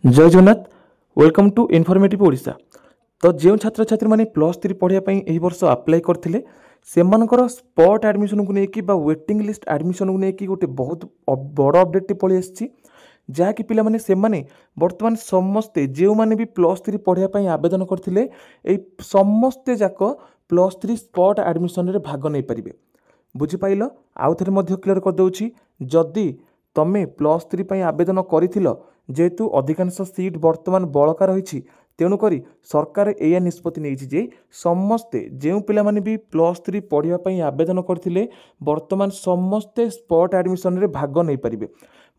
जय Jagannath welcome to informative Odisha. तो जो छात्र छात्री मैंने +3 पढ़ाई वर्ष अप्लाई करते सेमानकर स्पॉट एडमिशन को लेकिन वेटिंग लिस्ट एडमिशन को लेकिन गोटे बहुत बड़ अपडेट पलि आसी जहाँकि पिलाने से बर्तमान समस्ते जो मैंने भी +3 पढ़ाई आवेदन करते समस्ते जाक +3 स्पॉट एडमिशन रे भाग नहीं पारे। बुझिपाइल आउ थे क्लियर करदे जदि तमें +3 आवेदन कर जेहेतु अधिकांश सीट बर्तमान बड़का रही तेणुक सरकार या निष्पत्ति नहीं समस्ते जो पिलाने भी +3 पढ़ाई आवेदन करते बर्तमान समस्ते स्पॉट एडमिशन रे भाग नहीं पारे।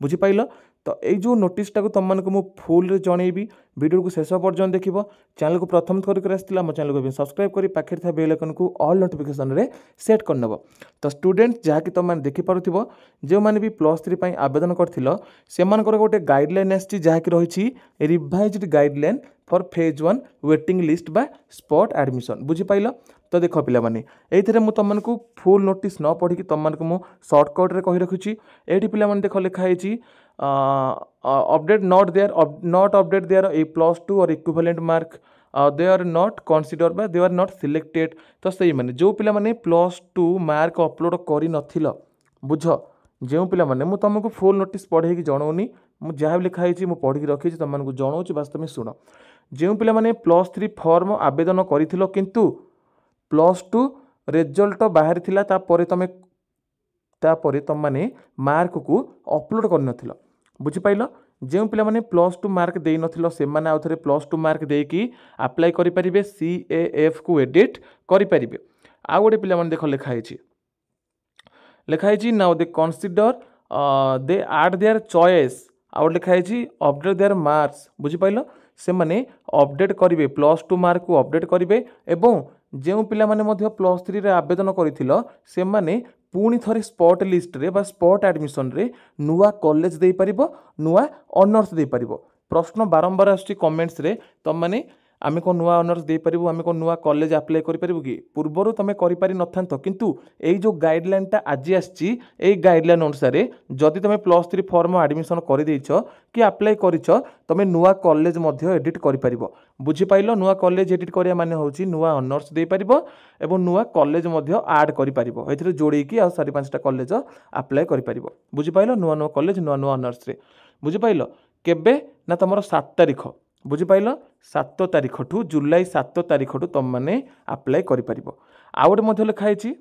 बुझिपाइल तो ये जो नोटिस टाक तुम मैं फुल जनइबी वीडियो को शेष पर्यटन देख चैनल को प्रथम थर आम चैनल को सब्सक्राइब कर पाखे था बेल आइकन को ऑल नोटिफिकेशन रे सेट करनब। तो स्टूडेंट जहाँकि तुम मैंने देखिपुव जो मैंने भी +3 आवेदन कर गोटे गाइडलाइन आसी जहाँकि रही revised guideline for phase 1 waiting list बा स्पॉट एडमिशन। बुझिपाइल तो देख पिलाने ये मुझे तुमको फुल नोटिस न पढ़ी तुमको मुझे सर्टकट रे कही रखुची ये पिलाने देख लिखाई update not update there a +2 और equivalent mark they are not consider बा दे आर नॉट सिलेक्टेड। तो सही माने जो पिला माने +2 मार्क अपलोड करी नथिल बुझ जो पिला माने मु तुमको फुल नोटिस पढ़े जनाऊनी मुझे जहाँ भी लिखाई मुझे पढ़ी रखी तुमको जनाऊँ बास तुम शुण जो पिला माने +3 फॉर्म आवेदन करिथिलो किंतु +2 रिजल्ट बाहरी थिला तापरे तुम माने मार्क को अपलोड कर नथिलो। बुझिपाइल जो पिला माने +2 मार्क दे नथिलो से माने आउ थरे +2 मार्क देकी अप्लाई करि परिबे CAF को एडिट करि परिबे। आ गोटे पिला माने देखो लिखाई now they consider they add their choice आउ लिखाई अपडेट देयर मार्क्स। बुझिपाइल से माने अपडेट करिवे +2 मार्क को अपडेट करिवे एवं जो पिला माने मध्य +3 रे आवेदन करिथिलो से माने पुणी थरे स्पॉट लिस्ट रे बा स्पॉट एडमिशन रे नुआ कॉलेज दे परिबो नुआ ऑनर्स दे परिबो। प्रश्न बारंबार आछि कमेंट्स रे तुम माने आमे को नुआ ऑनर्स दे परिबो आमे को नुआ कॉलेज अप्लाई करि परिबो कि पूर्वरु तमे करि पारि नथांतो किंतु एई जो गाइडलाइन टा आजि आछि एई गाइडलाइन अनुसार जदि तमे +3 फॉर्म एडमिशन करि दैछो कि अप्लाई करिछो तमे नुआ कॉलेज मध्य एडिट करि परिबो। बुझि पाइलो नुआ कॉलेज एडिट करिया माने होछि नुआ ऑनर्स दे परिबो एवं नुआ कॉलेज मध्य ऐड करि परिबो एथिरे जोड़ी की आ 4-5टा कॉलेज अप्लाई करि परिबो। बुझि पाइलो नुआ नुआ कॉलेज नुआ नुआ ऑनर्स रे। बुझि पाइलो केबे ना तमरो 7 तारिख बुझिपाइल 7 तारिख ठू जुलाई 7 तारिख ठू तुम मैंने अप्लाई करि परिबो। आ गोटे लिखाई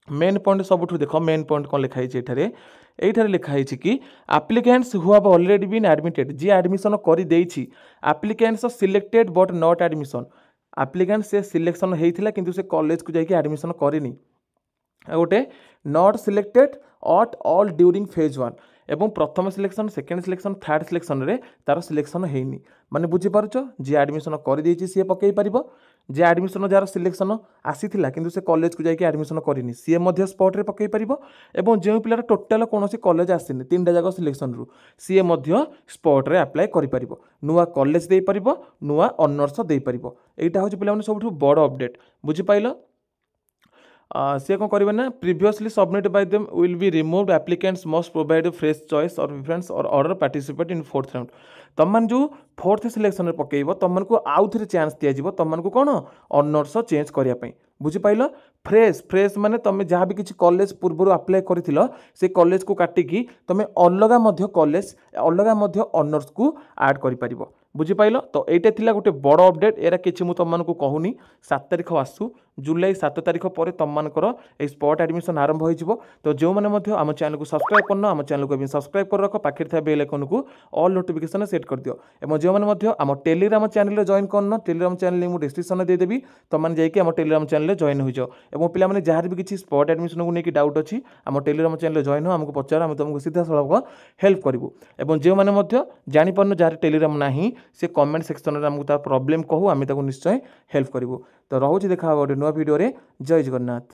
मेन पॉइंट सबुठ देख मेन पॉइंट कौन लिखाई ये लिखाई कि applicants who have already been admitted जी एडमिशन कर देछि applicants selected but not admission applicant से सिलेक्शन होता किंतु से कॉलेज को जाकि एडमिशन करनी गोटे not selected at all during phase 1 एवं प्रथम selection second selection third selection रे तार सिलेक्शन होनी माने बुझी पारुछ जी एडमिशन कर देछि सी पकई पारिबो जे एडमिशन जार सिलेक्शन आसीथिला किंतु से कॉलेज को जाकि एडमिशन करनी सी मध्य स्पॉट रे पकई पारिबो एवं जो पिलार टोटल कोनोसी कॉलेज आसीनी 3टा जाक सिलेक्शन रु सी मध्य स्पॉट रे अप्लाई करि पारिबो नुआ कॉलेज दे पारिबो नुआ ऑनर्स दे पारिबो। एटा होछि पिला माने सबठु बड़ अपडेट। बुझी पाइलो सी कौन करेंगे ना previously submit by them will be removed applicants must provide fresh choice और प्रेफरेंस और order participate in 4th round. तुम मैंने जो 4th सिलेक्शन पकेब तुमको आउ थे चान्स दिज्व तुमको कौन ऑनर्स चेंज करने। बुझिपाइल फ्रेश फ्रेश माने तुम जहाँ भी किसी कॉलेज पूर्व अप्लाई कर से कॉलेज को काटिकी तुम अलग कॉलेज अलग ऑनर्स को ऐड कर। बुझिपाइल तो ये थिला गोटे बड़ अपडेट एरा किसी मुझे तुमको कहूनी 7 तारिख आसू जुलाई 7 तारिख पर तुमकर ये स्पॉट एडमिशन आरंभ हो। तो जो मैंने आम चैनल को सब्सक्राइब करन आम चैनल को सब्सक्राइब कर रख पाखे था बेल आइकन को ऑल नोटिफिकेशन सेट कर दियो और जो मैंने आम टेलीग्राम चैनल जॉइन करन टेलीग्राम चैनल मुझे डिस्क्रिप्शन देदेवी तुमने जाकि आम टेलीग्राम चैनल जॉइन हो जाओ और पिलाने जहाँ भी किसी स्पॉट एडमिशन को लेकिन डाउट अच्छी आम टेलीग्राम चैनल जॉइन हो आमको पचार आम तुमको सीधा सड़क हेल्प करूँ और जो मैंने जापार जहाँ टेलीग्राम ना से कमेंट सेक्शन में आमको तार प्रॉब्लम कहूँ आम निश्चय हेल्प करूँ। तो रोचे देखा गोटे नुआ वीडियो रे। जय जगन्नाथ।